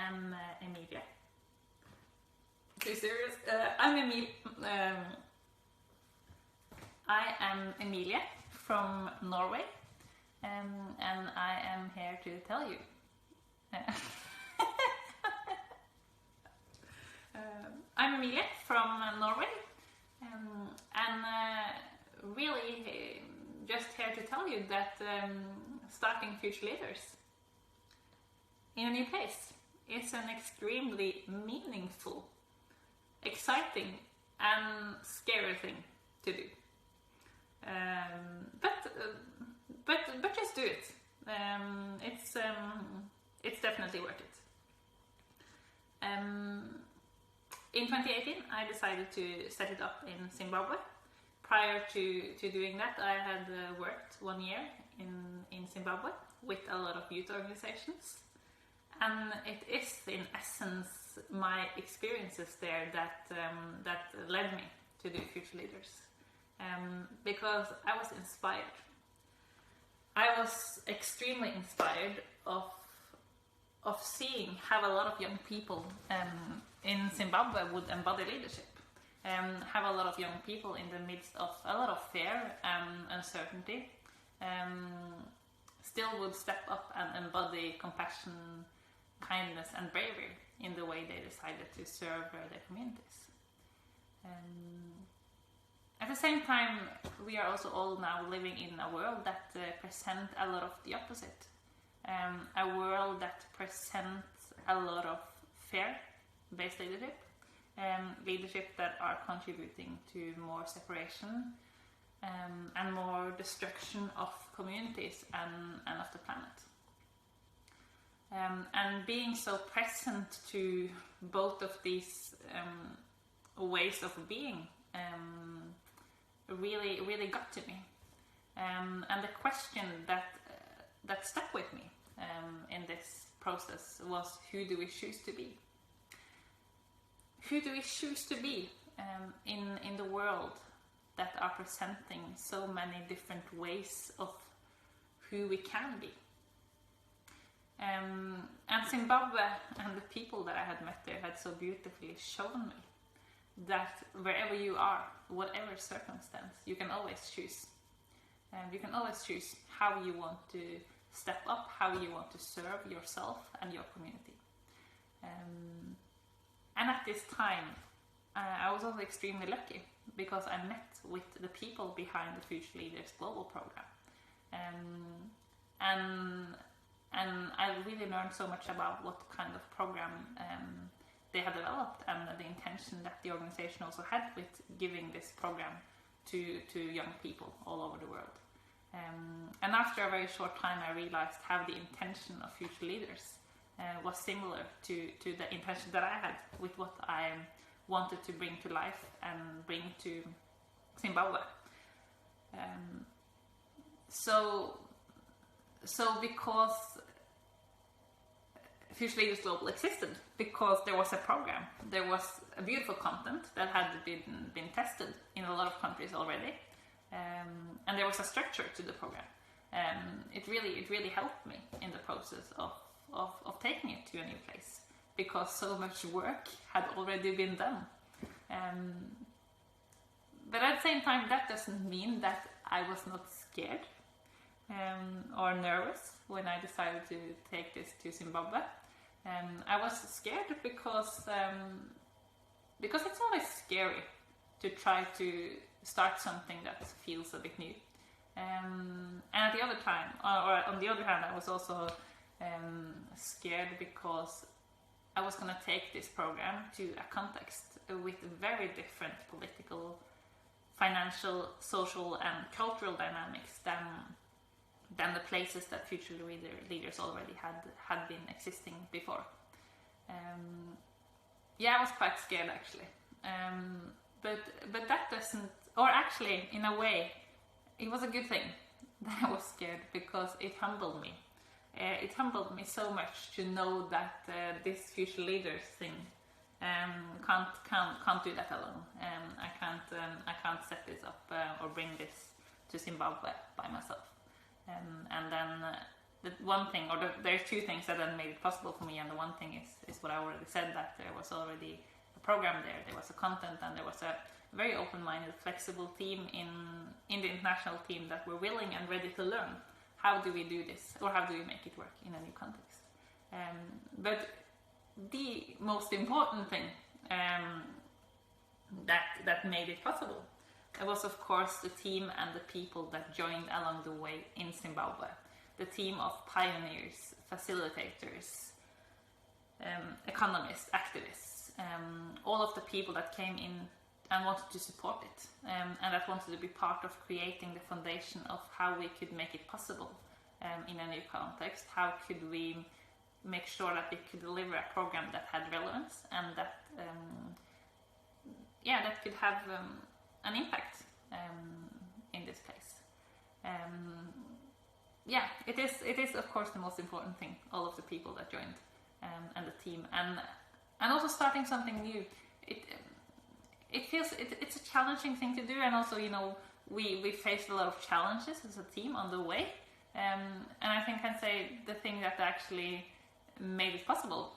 am Emilie. Too serious? I'm Emilie. I am Emilie from Norway, and I am here to tell you. I'm Emilie from Norway, and really just here to tell you that starting Future Leaders in a new place is an extremely meaningful, exciting and scary thing to do. But just do it. It's definitely worth it. In 2018, I decided to set it up in Zimbabwe. Prior to doing that, I had worked 1 year in Zimbabwe with a lot of youth organizations. And it is, in essence, my experiences there that led me to do Future Leaders. Because I was inspired. I was extremely inspired of seeing how a lot of young people in Zimbabwe would embody leadership. Have a lot of young people in the midst of a lot of fear and uncertainty still would step up and embody compassion, kindness and bravery in the way they decided to serve their communities. At the same time, we are also all now living in a world that presents a lot of the opposite. A world that presents a lot of fear-based leadership, leadership that are contributing to more separation and more destruction of communities and of the planet. And being so present to both of these ways of being really got to me. And the question that stuck with me in this process was, who do we choose to be? Who do we choose to be in the world that are presenting so many different ways of who we can be? And Zimbabwe and the people that I had met there had so beautifully shown me that wherever you are, whatever circumstance, you can always choose. You can always choose how you want to step up, how you want to serve yourself and your community. And at this time, I was also extremely lucky because I met with the people behind the Future Leaders Global Program. And I really learned so much about what kind of program they had developed and the intention that the organization also had with giving this program to young people all over the world. And after a very short time, I realized how the intention of Future Leaders was similar to the intention that I had with what I wanted to bring to life and bring to Zimbabwe. So because Future Leaders Global existed, because there was a program, there was a beautiful content that had been tested in a lot of countries already, and there was a structure to the program. It really helped me in the process of taking it to a new place, because so much work had already been done. But at the same time, that doesn't mean that I was not scared or nervous when I decided to take this to Zimbabwe. I was scared because it's always scary to try to start something that feels a bit new. And at the other time, or on the other hand, I was also scared because I was going to take this program to a context with very different political, financial, social and cultural dynamics than the places that Future Leaders already had been existing before. I was quite scared actually. But that doesn't, or actually in a way, it was a good thing that I was scared because it humbled me. It humbled me so much to know that this Future Leaders thing can't do that alone. I can't set this up or bring this to Zimbabwe by myself. And then the one thing, or there's two things that then made it possible for me, and the one thing is what I already said, that there was already a program there was a content, and there was a very open-minded, flexible team in the international team that were willing and ready to learn. How do we do this, or how do we make it work in a new context? But the most important thing that made it possible, it was of course the team and the people that joined along the way in Zimbabwe. The team of pioneers, facilitators, economists, activists, all of the people that came in and wanted to support it, and that wanted to be part of creating the foundation of how we could make it possible in a new context. How could we make sure that we could deliver a program that had relevance and that that could have an impact in this place. It is of course the most important thing. All of the people that joined and the team, and also starting something new. It feels it's a challenging thing to do, and also we faced a lot of challenges as a team on the way. And I think I can say the thing that actually made it possible,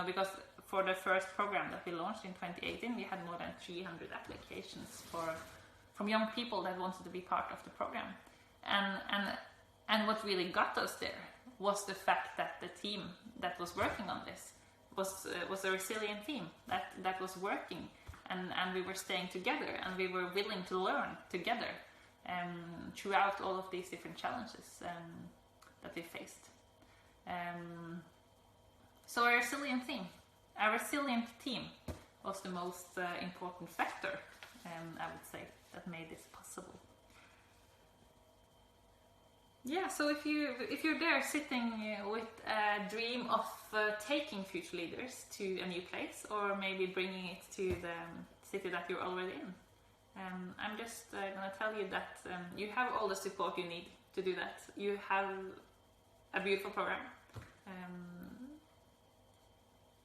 because for the first program that we launched in 2018, we had more than 300 applications from young people that wanted to be part of the program. And what really got us there was the fact that the team that was working on this was a resilient team that was working, and we were staying together, and we were willing to learn together throughout all of these different challenges that we faced. So a resilient team was the most important factor, I would say, that made this possible. Yeah, so if you're there sitting with a dream of taking future leaders to a new place, or maybe bringing it to the city that you're already in, I'm just going to tell you that you have all the support you need to do that. You have a beautiful program,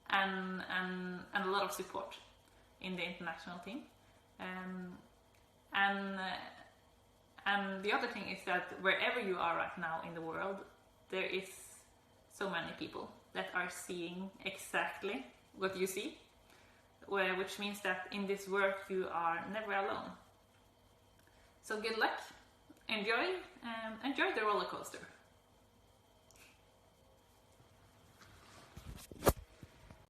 and a lot of support in the international team, and the other thing is that wherever you are right now in the world, there is so many people that are seeing exactly what you see, which means that in this work you are never alone. So good luck, enjoy the roller coaster.